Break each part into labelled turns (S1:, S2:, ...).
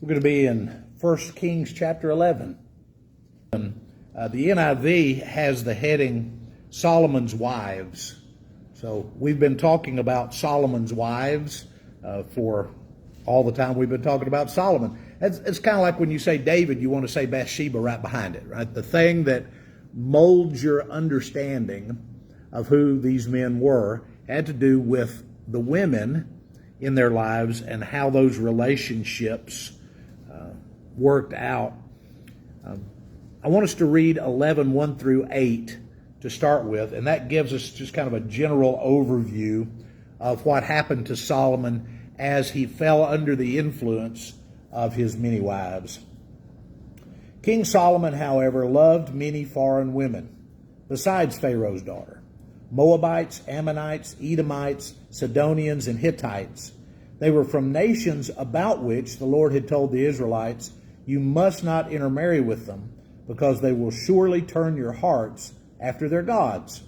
S1: We're going to be in 1 Kings chapter 11. The NIV has the heading Solomon's Wives. So we've been talking about Solomon's wives for all the time we've been talking about Solomon. It's kind of like when you say David, you want to say Bathsheba right behind it, right? The thing that molds your understanding of who these men were had to do with the women in their lives and how those relationships worked out. I want us to read 11, 1 through 8 to start with, and that gives us just kind of a general overview of what happened to Solomon as he fell under the influence of his many wives. King Solomon, however, loved many foreign women, besides Pharaoh's daughter, Moabites, Ammonites, Edomites, Sidonians, and Hittites. They were from nations about which the Lord had told the Israelites, "You must not intermarry with them, because they will surely turn your hearts after their gods."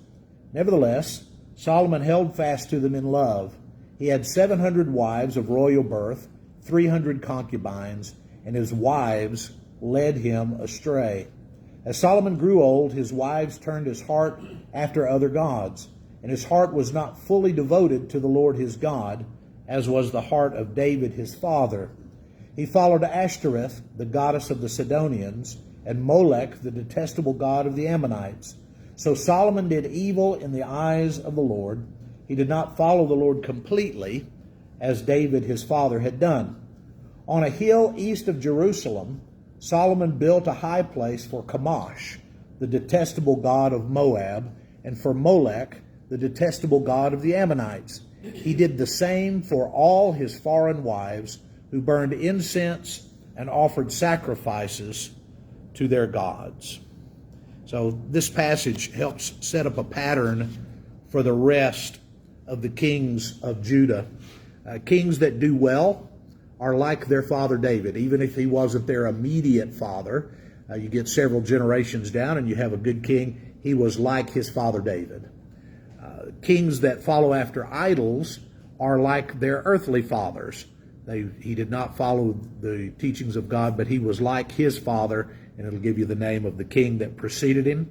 S1: Nevertheless, Solomon held fast to them in love. He had 700 wives of royal birth, 300 concubines, and his wives led him astray. As Solomon grew old, his wives turned his heart after other gods, and his heart was not fully devoted to the Lord his God, as was the heart of David his father. He followed Ashtoreth, the goddess of the Sidonians, and Molech, the detestable god of the Ammonites. So Solomon did evil in the eyes of the Lord. He did not follow the Lord completely, as David his father had done. On a hill east of Jerusalem, Solomon built a high place for Chemosh, the detestable god of Moab, and for Molech, the detestable god of the Ammonites. He did the same for all his foreign wives, who burned incense and offered sacrifices to their gods. So this passage helps set up a pattern for the rest of the kings of Judah. Kings that do well are like their father David, even if he wasn't their immediate father. You get several generations down and you have a good king. He was like his father David. Kings that follow after idols are like their earthly fathers. He did not follow the teachings of God, but he was like his father, and it'll give you the name of the king that preceded him.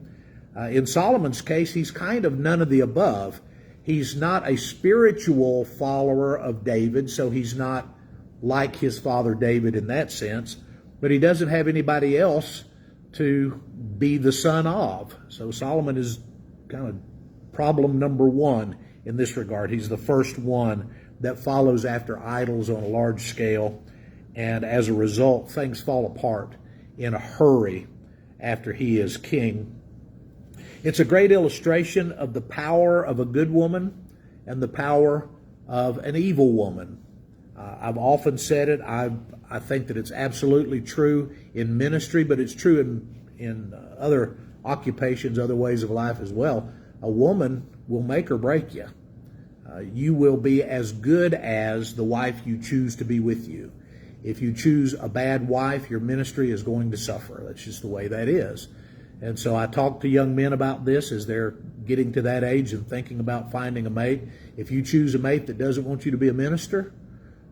S1: In Solomon's case, he's kind of none of the above. He's not a spiritual follower of David, so he's not like his father David in that sense, but he doesn't have anybody else to be the son of. So Solomon is kind of problem number one in this regard. He's the first one that follows after idols on a large scale, and as a result, things fall apart in a hurry after he is king. It's a great illustration of the power of a good woman and the power of an evil woman. I've often said it. I think that it's absolutely true in ministry, but it's true in other occupations, other ways of life as well. A woman will make or break you. You will be as good as the wife you choose to be with you. If you choose a bad wife, your ministry is going to suffer. That's just the way that is. And so I talk to young men about this as they're getting to that age and thinking about finding a mate. If you choose a mate that doesn't want you to be a minister,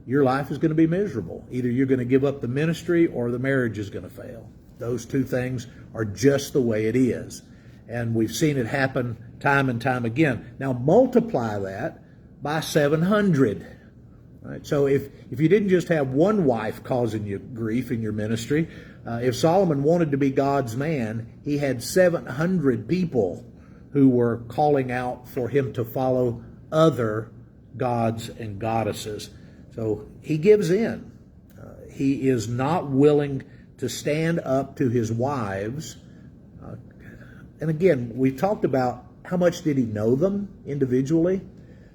S1: your life is going to be miserable. Either you're going to give up the ministry or the marriage is going to fail. Those two things are just the way it is. And we've seen it happen time and time again. Now multiply that by 700. Right? So if you didn't just have one wife causing you grief in your ministry, if Solomon wanted to be God's man, he had 700 people who were calling out for him to follow other gods and goddesses. So he gives in. He is not willing to stand up to his wives. And again, we talked about how much did he know them individually.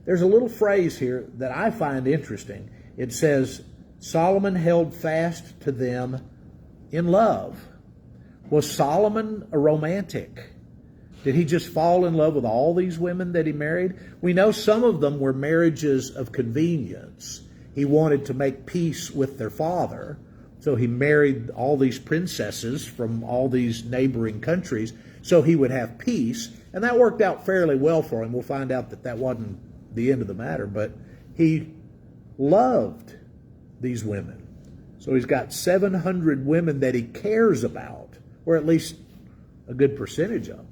S1: There's a little phrase here that I find interesting. It says, Solomon held fast to them in love. Was Solomon a romantic? Did he just fall in love with all these women that he married? We know some of them were marriages of convenience. He wanted to make peace with their father, so he married all these princesses from all these neighboring countries so he would have peace, and that worked out fairly well for him. We'll find out that wasn't the end of the matter, but he loved these women. So he's got 700 women that he cares about, or at least a good percentage of them.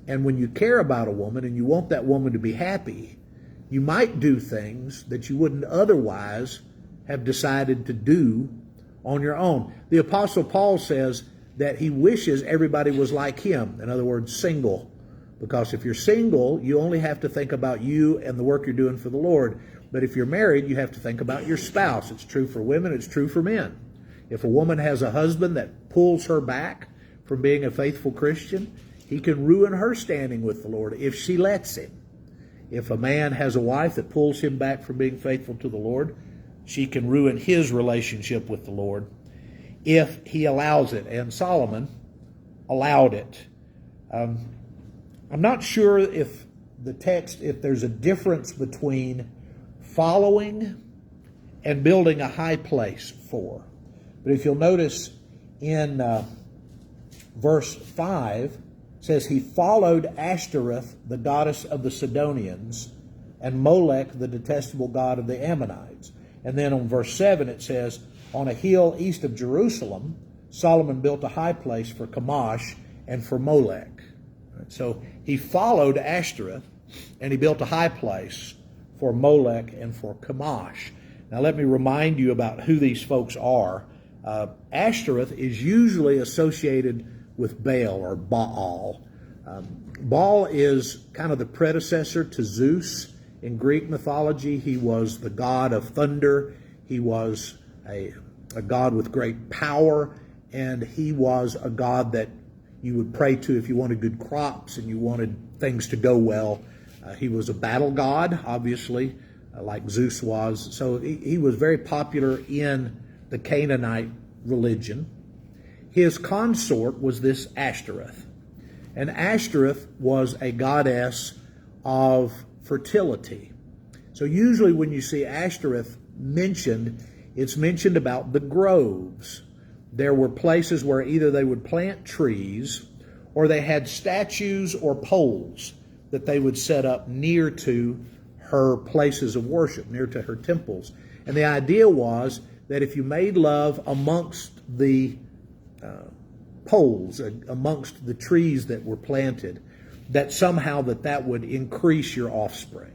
S1: And when you care about a woman and you want that woman to be happy, you might do things that you wouldn't otherwise have decided to do on your own. The Apostle Paul says that he wishes everybody was like him. In other words, single. Because if you're single, you only have to think about you and the work you're doing for the Lord. But if you're married, you have to think about your spouse. It's true for women, it's true for men. If a woman has a husband that pulls her back from being a faithful Christian, he can ruin her standing with the Lord if she lets him. If a man has a wife that pulls him back from being faithful to the Lord, she can ruin his relationship with the Lord if he allows it. And Solomon allowed it. I'm not sure if there's a difference between following and building a high place for. But if you'll notice in verse 5, it says, he followed Ashtoreth, the goddess of the Sidonians, and Molech, the detestable god of the Ammonites. And then on verse 7 it says, on a hill east of Jerusalem, Solomon built a high place for Chemosh and for Molech. So he followed Ashtoreth, and he built a high place for Molech and for Chemosh. Now let me remind you about who these folks are. Ashtoreth is usually associated with Baal or Baal. Baal is kind of the predecessor to Zeus in Greek mythology. He was the god of thunder. He was a god with great power, and he was a god that you would pray to if you wanted good crops and you wanted things to go well. He was a battle god, obviously, like Zeus was. So he was very popular in the Canaanite religion. His consort was this Ashtoreth. And Ashtoreth was a goddess of fertility. So usually when you see Ashtoreth mentioned, it's mentioned about the groves. There were places where either they would plant trees or they had statues or poles that they would set up near to her places of worship, near to her temples. And the idea was that if you made love amongst the poles, amongst the trees that were planted, that somehow that would increase your offspring.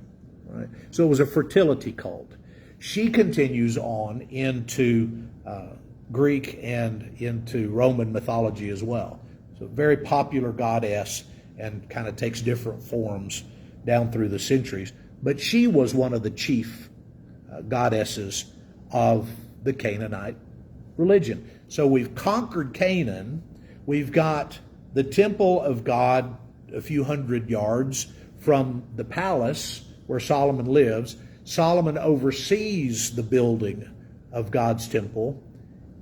S1: Right? So it was a fertility cult. She continues on into Greek and into Roman mythology as well. So a very popular goddess and kind of takes different forms down through the centuries. But she was one of the chief goddesses of the Canaanite religion. So we've conquered Canaan. We've got the temple of God a few hundred yards from the palace where Solomon lives. Solomon oversees the building of God's temple,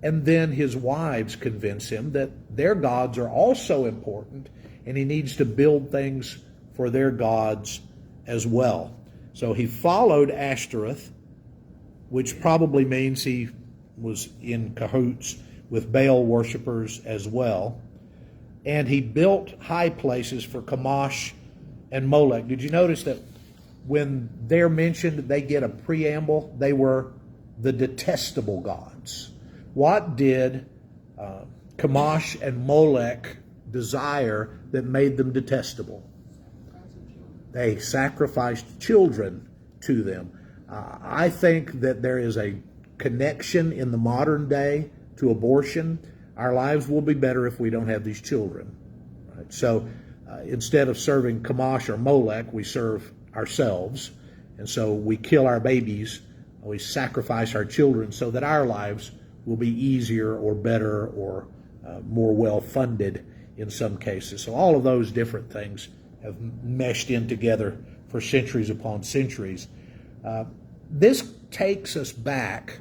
S1: and then his wives convince him that their gods are also important, and he needs to build things for their gods as well. So he followed Ashtoreth, which probably means he was in cahoots with Baal worshipers as well. And he built high places for Chemosh and Molech. Did you notice that when they're mentioned, they get a preamble? They were the detestable gods. What did Chemosh and Molech desire that made them detestable? They sacrificed children to them. I think that there is a connection in the modern day to abortion. Our lives will be better if we don't have these children. Right? So instead of serving Chemosh or Molech, we serve ourselves. And so we kill our babies, we sacrifice our children so that our lives will be easier or better or more well-funded in some cases. So all of those different things have meshed in together for centuries upon centuries. This takes us back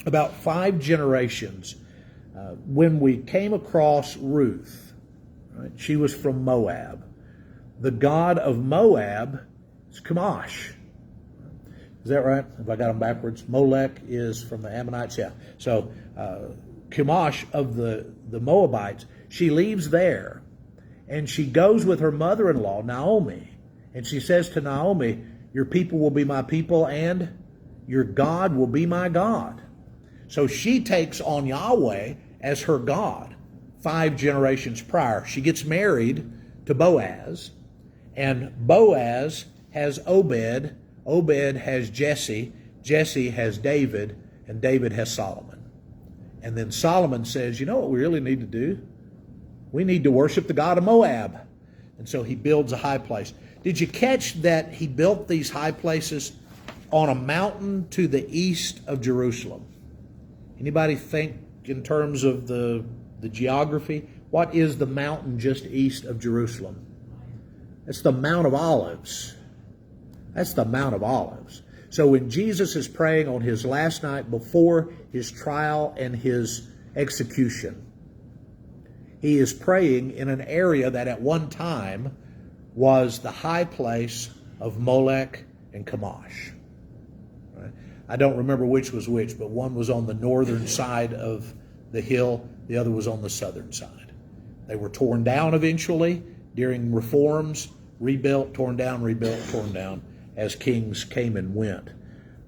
S1: about 5 generations when we came across Ruth. Right? She was from Moab. The god of Moab is Chemosh. Is that right? Have I got them backwards? Molech is from the Ammonites. Yeah. So Chemosh of the Moabites, she leaves there and she goes with her mother-in-law, Naomi. And she says to Naomi, your people will be my people and your God will be my God. So she takes on Yahweh as her God 5 generations prior. She gets married to Boaz, and Boaz has Obed. Obed has Jesse. Jesse has David, and David has Solomon. And then Solomon says, you know what we really need to do? We need to worship the God of Moab. And so he builds a high place. Did you catch that he built these high places on a mountain to the east of Jerusalem? Anybody think in terms of the geography? What is the mountain just east of Jerusalem? It's the Mount of Olives. That's the Mount of Olives. So when Jesus is praying on his last night before his trial and his execution, he is praying in an area that at one time was the high place of Molech and Chemosh. Right? I don't remember which was which, but one was on the northern side of the hill, the other was on the southern side. They were torn down eventually during reforms, rebuilt, torn down, rebuilt, torn down, as kings came and went.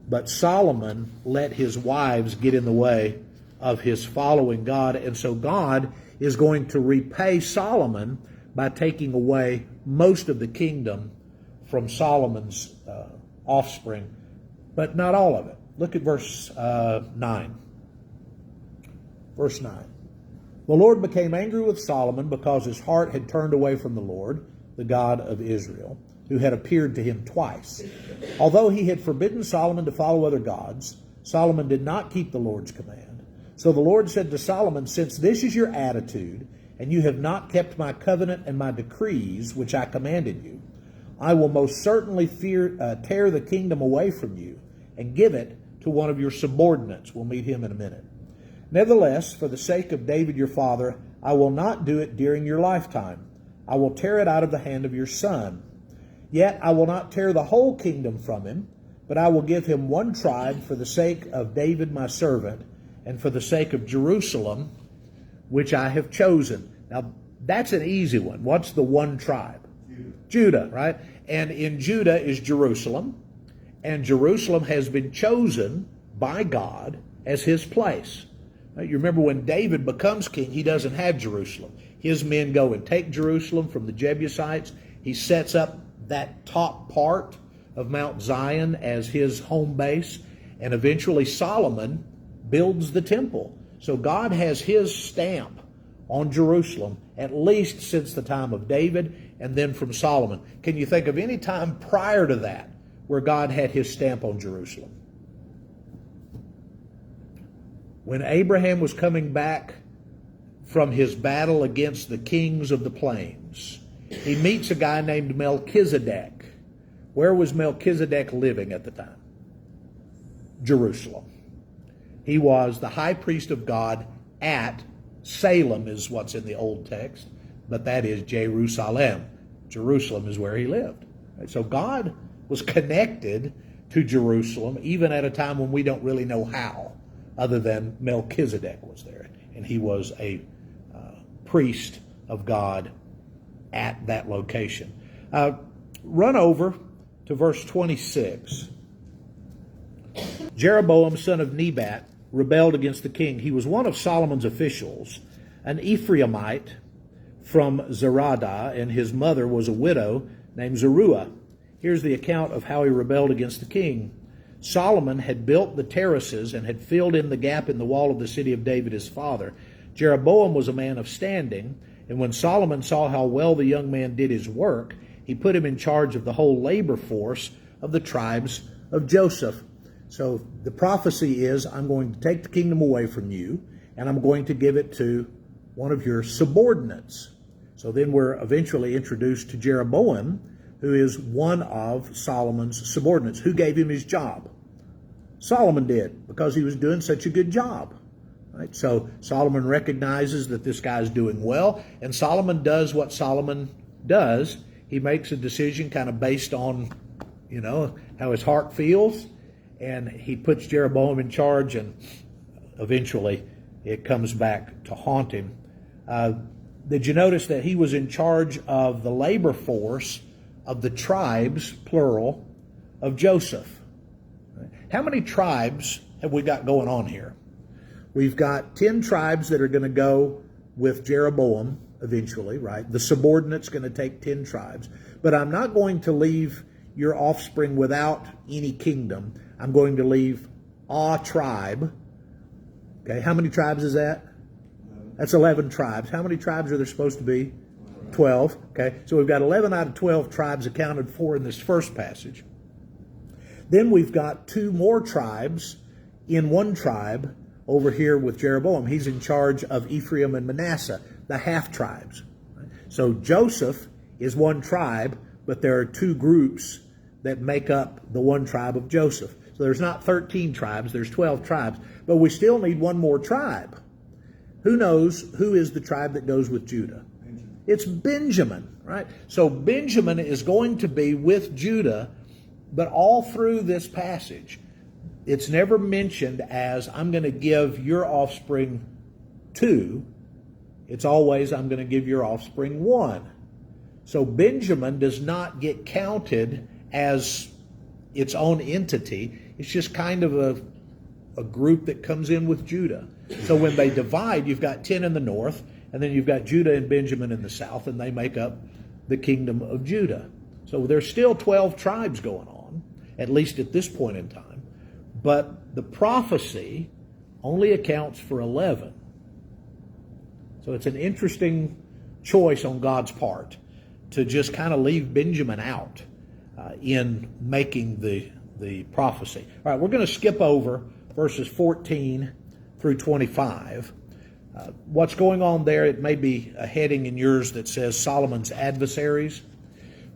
S1: But Solomon let his wives get in the way of his following God, and so God is going to repay Solomon by taking away most of the kingdom from Solomon's offspring, but not all of it. Look at verse 9. Verse 9. The Lord became angry with Solomon because his heart had turned away from the Lord, the God of Israel, who had appeared to him twice. Although he had forbidden Solomon to follow other gods, Solomon did not keep the Lord's command. So the Lord said to Solomon, since this is your attitude, and you have not kept my covenant and my decrees, which I commanded you, I will most certainly tear the kingdom away from you and give it to one of your subordinates. We'll meet him in a minute. Nevertheless, for the sake of David your father, I will not do it during your lifetime. I will tear it out of the hand of your son. Yet I will not tear the whole kingdom from him, but I will give him one tribe for the sake of David my servant, and for the sake of Jerusalem, which I have chosen. Now, that's an easy one. What's the one tribe? Judah, right? And in Judah is Jerusalem, and Jerusalem has been chosen by God as his place. Now, you remember when David becomes king, he doesn't have Jerusalem. His men go and take Jerusalem from the Jebusites. He sets up that top part of Mount Zion as his home base, and eventually Solomon builds the temple. So God has his stamp on Jerusalem, at least since the time of David and then from Solomon. Can you think of any time prior to that where God had his stamp on Jerusalem? When Abraham was coming back from his battle against the kings of the plains, he meets a guy named Melchizedek. Where was Melchizedek living at the time? Jerusalem. He was the high priest of God at Salem, is what's in the old text, but that is Jerusalem. Jerusalem is where he lived. So God was connected to Jerusalem even at a time when we don't really know how, other than Melchizedek was there, and he was a priest of God at that location. Run over to verse 26. Jeroboam, son of Nebat, rebelled against the king. He was one of Solomon's officials, an Ephraimite from Zeradah, and his mother was a widow named Zeruiah. Here's the account of how he rebelled against the king. Solomon had built the terraces and had filled in the gap in the wall of the city of David his father. Jeroboam was a man of standing, and when Solomon saw how well the young man did his work, he put him in charge of the whole labor force of the tribes of Joseph. So the prophecy is, I'm going to take the kingdom away from you, and I'm going to give it to one of your subordinates. So then we're eventually introduced to Jeroboam, who is one of Solomon's subordinates. Who gave him his job? Solomon did, because he was doing such a good job. Right? So Solomon recognizes that this guy's doing well, and Solomon does what Solomon does. He makes a decision kind of based on, how his heart feels, and he puts Jeroboam in charge, and eventually it comes back to haunt him. Did you notice that he was in charge of the labor force of the tribes, plural, of Joseph? How many tribes have we got going on here? We've got 10 tribes that are going to go with Jeroboam eventually, right? The subordinate's going to take 10 tribes. But I'm not going to leave your offspring without any kingdom. I'm going to leave a tribe. Okay, how many tribes is that? That's 11 tribes. How many tribes are there supposed to be? 12. Okay, so we've got 11 out of 12 tribes accounted for in this first passage. Then we've got 2 more tribes in one tribe over here with Jeroboam. He's in charge of Ephraim and Manasseh, the half tribes. So Joseph is one tribe, but there are 2 groups that make up the one tribe of Joseph. So there's not 13 tribes, there's 12 tribes. But we still need one more tribe. Who knows who is the tribe that goes with Judah? It's Benjamin, right? So Benjamin is going to be with Judah, but all through this passage, it's never mentioned as I'm going to give your offspring 2. It's always I'm going to give your offspring 1. So Benjamin does not get counted as its own entity. It's just kind of a group that comes in with Judah. So when they divide, you've got 10 in the north, and then you've got Judah and Benjamin in the south, and they make up the kingdom of Judah. So there's still 12 tribes going on, at least at this point in time. But the prophecy only accounts for 11. So it's an interesting choice on God's part to just kind of leave Benjamin out in making the prophecy. All right, we're going to skip over verses 14 through 25. What's going on there, it may be a heading in yours that says Solomon's adversaries.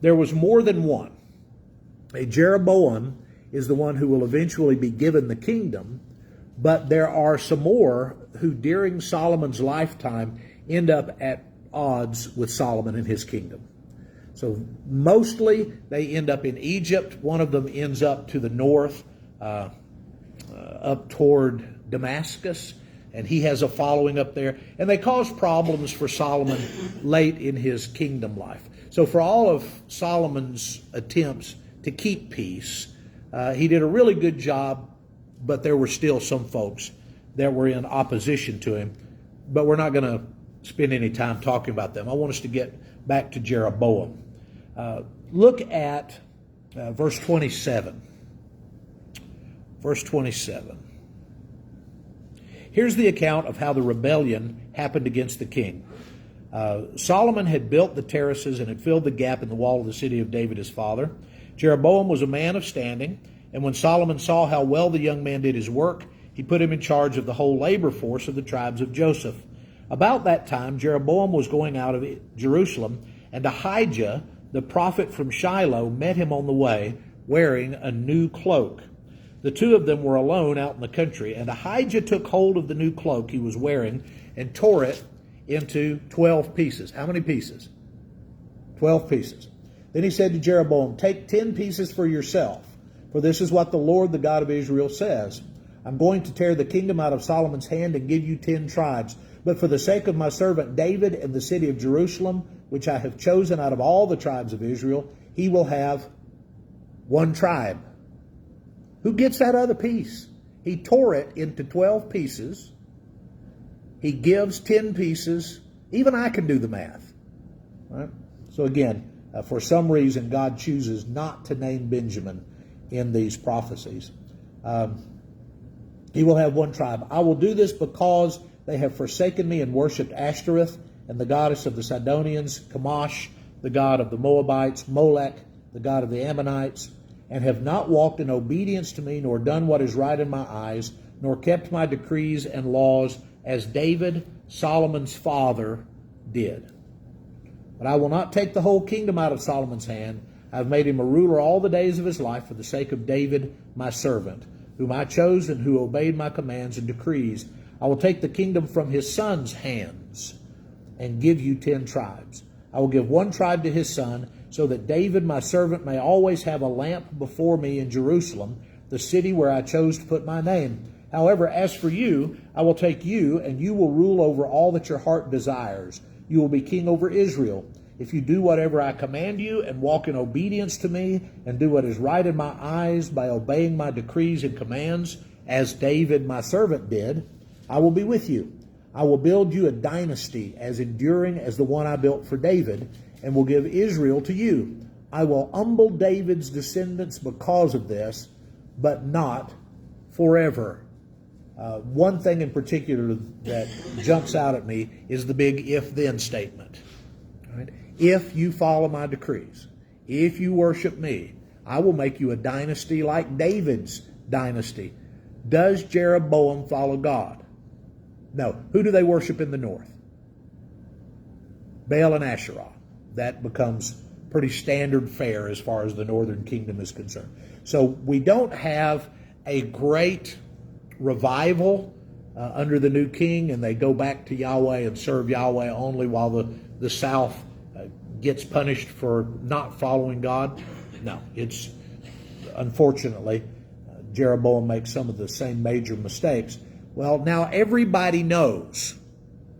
S1: There was more than one. A Jeroboam is the one who will eventually be given the kingdom, but there are some more who during Solomon's lifetime end up at odds with Solomon and his kingdom. So mostly they end up in Egypt. One of them ends up to the north, up toward Damascus, and he has a following up there. And they cause problems for Solomon late in his kingdom life. So for all of Solomon's attempts to keep peace, he did a really good job, but there were still some folks that were in opposition to him. But we're not going to spend any time talking about them. I want us to get back to Jeroboam. Look at verse 27. Verse 27. Here's the account of how the rebellion happened against the king. Solomon had built the terraces and had filled the gap in the wall of the city of David his father. Jeroboam was a man of standing, and when Solomon saw how well the young man did his work, he put him in charge of the whole labor force of the tribes of Joseph. About that time, Jeroboam was going out of Jerusalem, and Ahijah, the prophet from Shiloh, met him on the way, wearing a new cloak. The 2 of them were alone out in the country, and Ahijah took hold of the new cloak he was wearing and tore it into 12 pieces. How many pieces? 12 pieces. Then he said to Jeroboam, "Take 10 pieces for yourself, for this is what the Lord, the God of Israel, says. I'm going to tear the kingdom out of Solomon's hand and give you 10 tribes. But for the sake of my servant David and the city of Jerusalem, which I have chosen out of all the tribes of Israel, he will have 1 tribe." Who gets that other piece? He tore it into 12 pieces. He gives 10 pieces. Even I can do the math. Right? So again, for some reason, God chooses not to name Benjamin in these prophecies. He will have 1 tribe. I will do this because they have forsaken me and worshipped Ashtoreth and the goddess of the Sidonians, Chemosh, the god of the Moabites, Molech, the god of the Ammonites, and have not walked in obedience to me, nor done what is right in my eyes, nor kept my decrees and laws, as David, Solomon's father, did. But I will not take the whole kingdom out of Solomon's hand. I have made him a ruler all the days of his life for the sake of David, my servant, whom I chose and who obeyed my commands and decrees. I will take the kingdom from his son's hands and give you 10 tribes. I will give 1 tribe to his son, so that David, my servant, may always have a lamp before me in Jerusalem, the city where I chose to put my name. However, as for you, I will take you, and you will rule over all that your heart desires. You will be king over Israel. If you do whatever I command you, and walk in obedience to me, and do what is right in my eyes by obeying my decrees and commands, as David, my servant, did, I will be with you. I will build you a dynasty as enduring as the one I built for David, and will give Israel to you. I will humble David's descendants because of this, but not forever. One thing in particular that jumps out at me is the big if-then statement. Right? If you follow my decrees, if you worship me, I will make you a dynasty like David's dynasty. Does Jeroboam follow God? No. Who do they worship in the north? Baal and Asherah. That becomes pretty standard fare as far as the northern kingdom is concerned. So we don't have a great revival under the new king, and they go back to Yahweh and serve Yahweh only while the south gets punished for not following God. No, it's unfortunately Jeroboam makes some of the same major mistakes. Well, now everybody knows,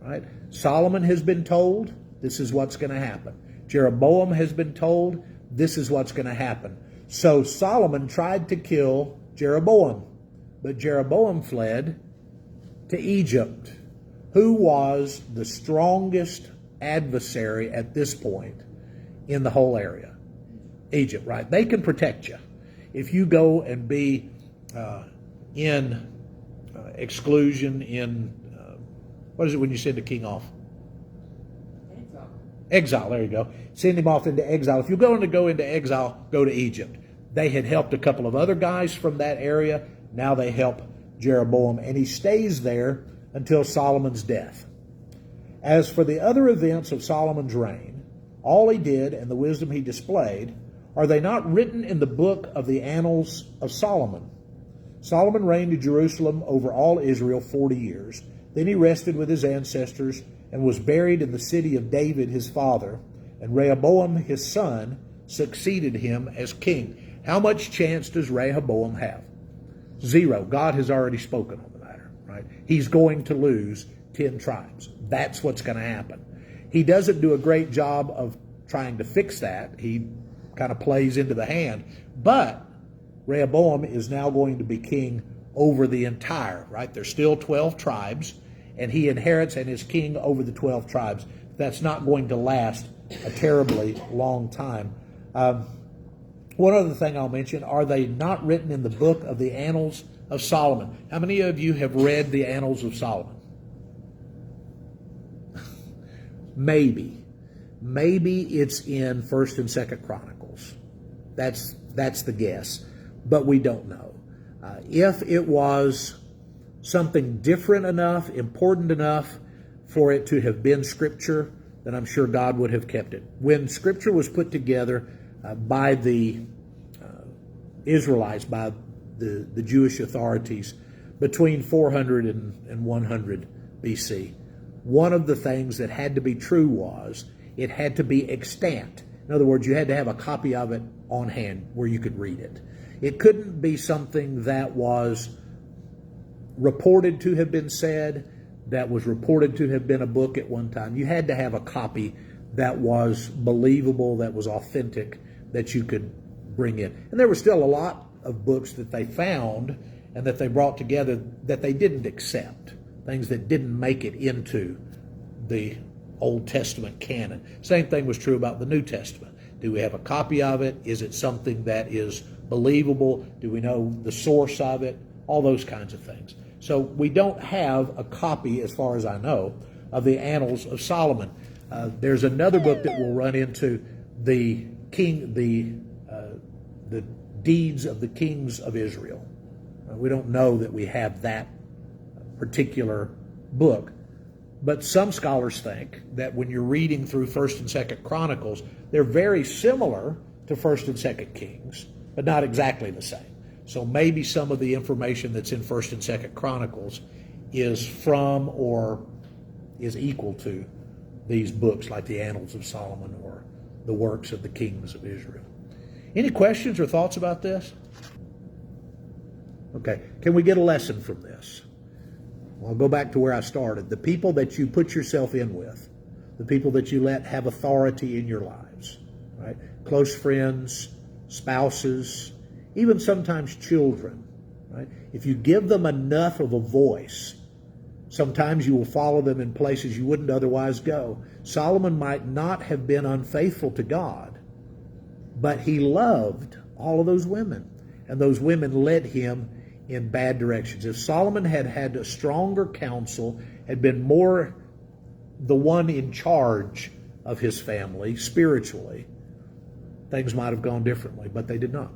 S1: right? Solomon has been told this is what's going to happen. Jeroboam has been told this is what's going to happen. So Solomon tried to kill Jeroboam, but Jeroboam fled to Egypt. Who was the strongest adversary at this point in the whole area? Egypt, right? They can protect you. If you go and be in exclusion, in what is it when you send a king off? Exile, there you go. Send him off into exile. If you're going to go into exile, go to Egypt. They had helped a couple of other guys from that area. Now they help Jeroboam, and he stays there until Solomon's death. As for the other events of Solomon's reign, all he did and the wisdom he displayed, are they not written in the book of the annals of Solomon? Solomon reigned in Jerusalem over all Israel 40 years. Then he rested with his ancestors and was buried in the city of David his father, and Rehoboam his son succeeded him as king. How much chance does Rehoboam have? Zero. God has already spoken on the matter, right? He's going to lose 10 tribes. That's what's going to happen. He doesn't do a great job of trying to fix that. He kind of plays into the hand. But Rehoboam is now going to be king over the entire, right? There's still 12 tribes, and he inherits and is king over the 12 tribes. That's not going to last a terribly long time. One other thing I'll mention, are they not written in the book of the annals of Solomon? How many of you have read the annals of Solomon? Maybe. Maybe it's in 1st and 2nd Chronicles. That's the guess. But we don't know. If it was something different enough, important enough for it to have been Scripture, then I'm sure God would have kept it. When Scripture was put together by the Israelites, by the Jewish authorities, between 400 and 100 BC, one of the things that had to be true was it had to be extant. In other words, you had to have a copy of it on hand where you could read it. It couldn't be something that was reported to have been said, that was reported to have been a book at one time. You had to have a copy that was believable, that was authentic, that you could bring in. And there were still a lot of books that they found and that they brought together that they didn't accept, things that didn't make it into the Old Testament canon. Same thing was true about the New Testament. Do we have a copy of it? Is it something that is believable? Do we know the source of it? All those kinds of things. So we don't have a copy, as far as I know, of the Annals of Solomon. There's another book that we'll run into, the deeds of the kings of Israel. We don't know that we have that particular book. But some scholars think that when you're reading through 1st and 2nd Chronicles, they're very similar to 1st and 2nd Kings, but not exactly the same. So maybe some of the information that's in 1st and 2nd Chronicles is from or is equal to these books like the Annals of Solomon or the works of the kings of Israel. Any questions or thoughts about this? Okay, can we get a lesson from this? Well, I'll go back to where I started. The people that you put yourself in with, the people that you let have authority in your lives, right? Close friends, spouses, even sometimes children, right? If you give them enough of a voice, Sometimes you will follow them in places you wouldn't otherwise go. Solomon might not have been unfaithful to God, but he loved all of those women, and those women led him in bad directions. If Solomon had had a stronger counsel, had been more the one in charge of his family spiritually, things might have gone differently, but they did not.